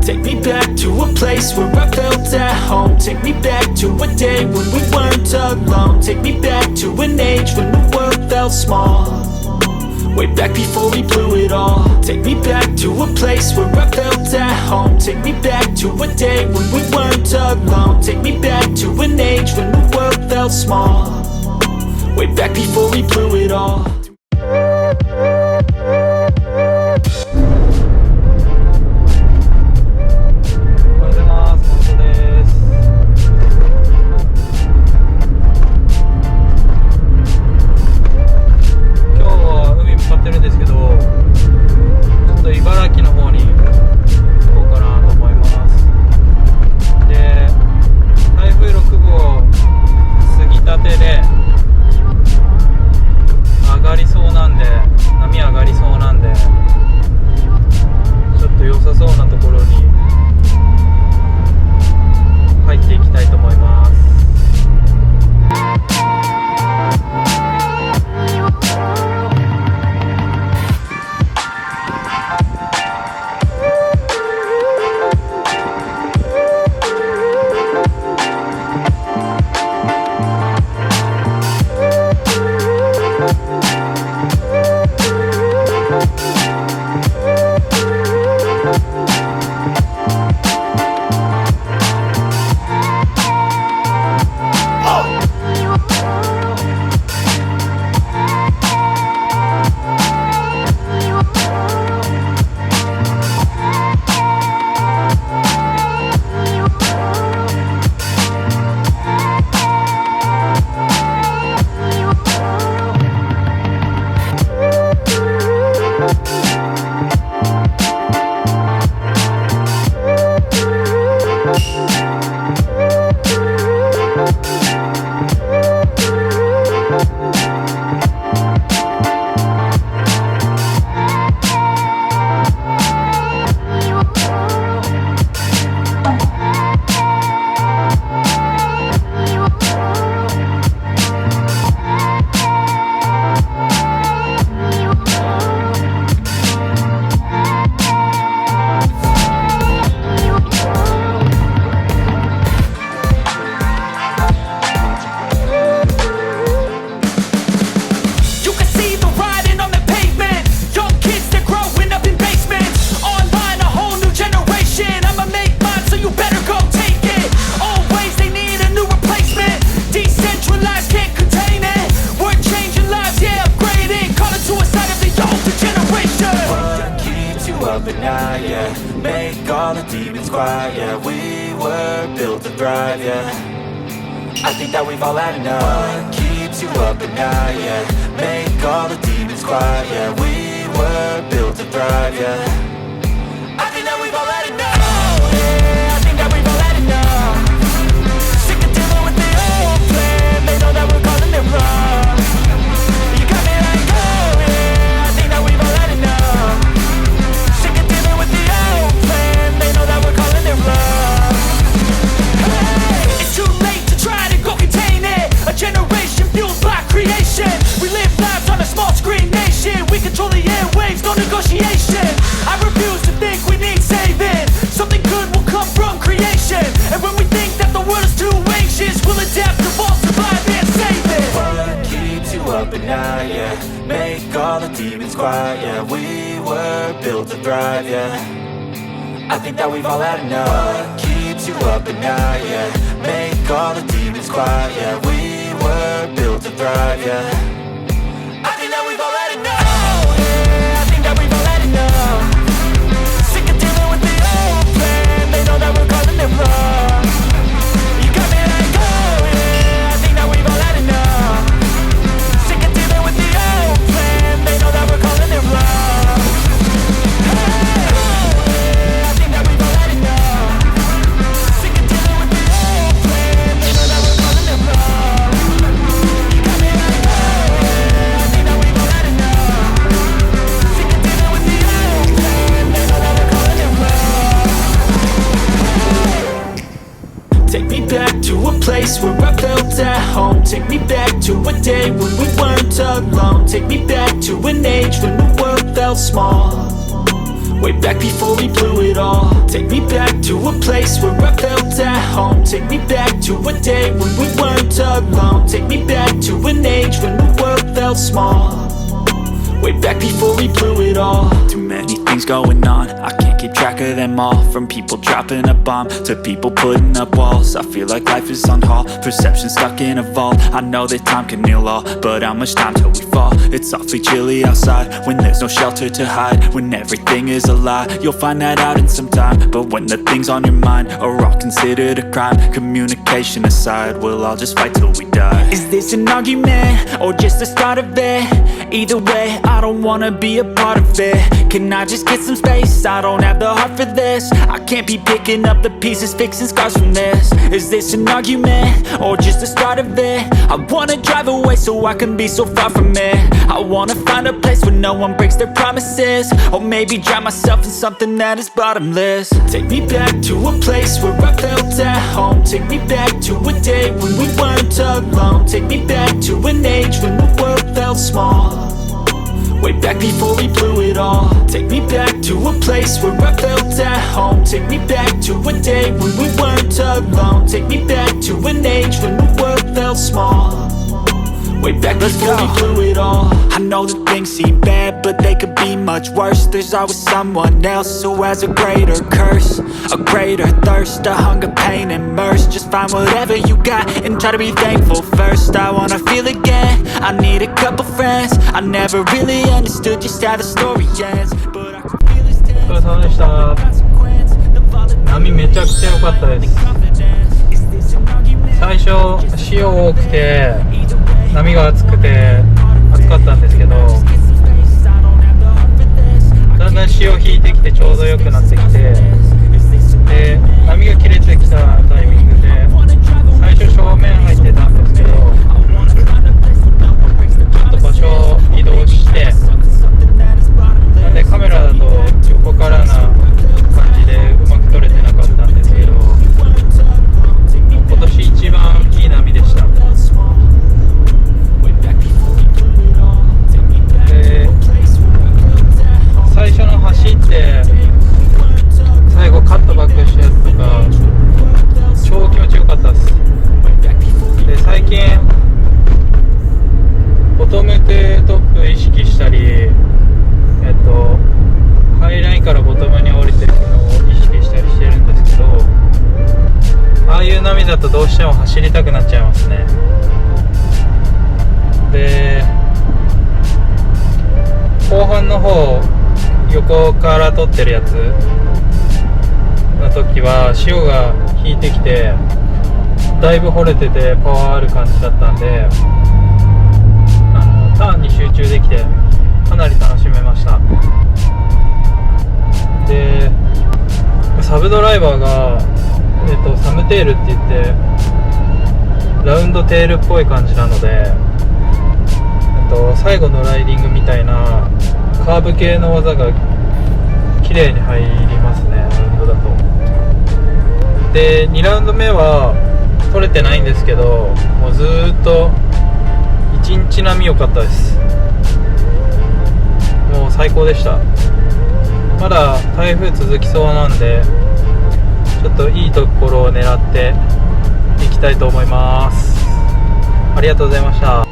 Take me back to a place where I felt at home. Take me back to a day when we weren't alone. Take me back to an age when the world felt small. Way back before we blew it all. Take me back to a place where I felt at home. Take me back to a day when we weren't alone. Take me back to an age when the world felt small. Way back before we blew it all. But now, yeah, make all the demons quiet, yeah. We were built to thrive, yeah. I think that we've all had enough. What keeps you up at night, yeah. Make all the demons quiet, yeah. We were built to thrive, yeah. I think that we've all had enough, yeah. I think that we've all had enough. Sick of dealing with the old plan. They know that we're calling it wrong. You got me like, oh yeah. I think that we've all had enough. They know that we're calling it love. Hey, it's too late to try to go contain it. A generation fueled by creation. We live lives on a small screen nation. We control the airwaves, no negotiation. I refuse to think we need saving. Something good will come from creation. And when we think that the world is too anxious, we'll adapt, evolve, survive and save it. What keeps you up at night, yeah. Make all the demons quiet, yeah. We were built to thrive, yeah. I think that we've all had enough. What keeps you up at night, yeah. Make all the demons quiet, yeah. We were built to thrive, yeah. I think that we've all had enough, yeah. I think that we've all had enough. Sick of dealing with the old plan. They know that we're calling it wrong. You got me like, oh yeah. I think that we've all had enough. Sick of dealing with the old plan. They know that we're calling it wrong. Take me back to a place where I felt at home. Take me back to a day when we weren't alone. Take me back to an age when the world felt small. Way back before we blew it all. Take me back to a place where I felt at home. Take me back to a day when we weren't alone. Take me back to an age when the world felt small. Way back before we blew it all. Too many things going on, I can't keep track of them all. From people dropping a bomb to people putting up walls. I feel like life is on hold, perception stuck in a vault. I know that time can heal all, but how much time till we fall? It's awfully chilly outside when there's no shelter to hide. When everything is a lie, you'll find that out in some time. But when the things on your mind are all considered a crime, communication aside, we'll all just fight till we die. Is this an argument or just the start of it? Either way, I don't wanna be a part of it. Can I just get some space? I don't have the heart for this. I can't be picking up the pieces, fixing scars from this. Is this an argument or just the start of it? I wanna drive away so I can be so far from it. I wanna find a place where no one breaks their promises. Or maybe drown myself in something that is bottomless. Take me back to a place where I felt at home. Take me back to a day when we weren't alone. Take me back to an age when the world felt small. Way back before we blew it all. Take me back to a place where I felt at home. Take me back to a day when we weren't alone. Take me back to an age when the world felt small. Way back before we blew it all. I know that things seem bad, but they could be much worse. There's always someone else who has a greater curse, a greater thirst, a hunger, pain, and mercy. Just find whatever you got and try to be thankful first. I wanna feel again, I need a couple friends. I never really understood just how the story ends, but I can feel this tense. お疲れ様でした。波めちゃくちゃ良かったです。最初潮多くて波が暑くて暑かったんですけど、だんだん潮引いてきてちょうど良くなってきて、で波が切れてきたタイミングで最初正面入ってたんですけど、ちょっと場所を移動して、なんでカメラだと横からな感じでうまく撮れてなかったんですけど、今年一番いい波でした。最初の走って最後カットバックしたやつとか超気持ちよかったです。で最近ボトムトップ意識したり、ハイラインからボトムに降りていくのを意識したりしてるんですけど、ああいう波だとどうしても走りたくなっちゃいますね。で後半の方横から撮ってるやつの時は潮が引いてきてだいぶ掘れててパワーある感じだったんで、ターンに集中できてかなり楽しめました。でサブドライバーが、サムテールって言ってラウンドテールっぽい感じなので、最後のライディングみたいなカーブ系の技が綺麗に入りますね、ラウンドだと。で2ラウンド目は取れてないんですけど、もうずっと1日並み良かったです。もう最高でした。まだ台風続きそうなんでちょっといいところを狙っていきたいと思います。ありがとうございました。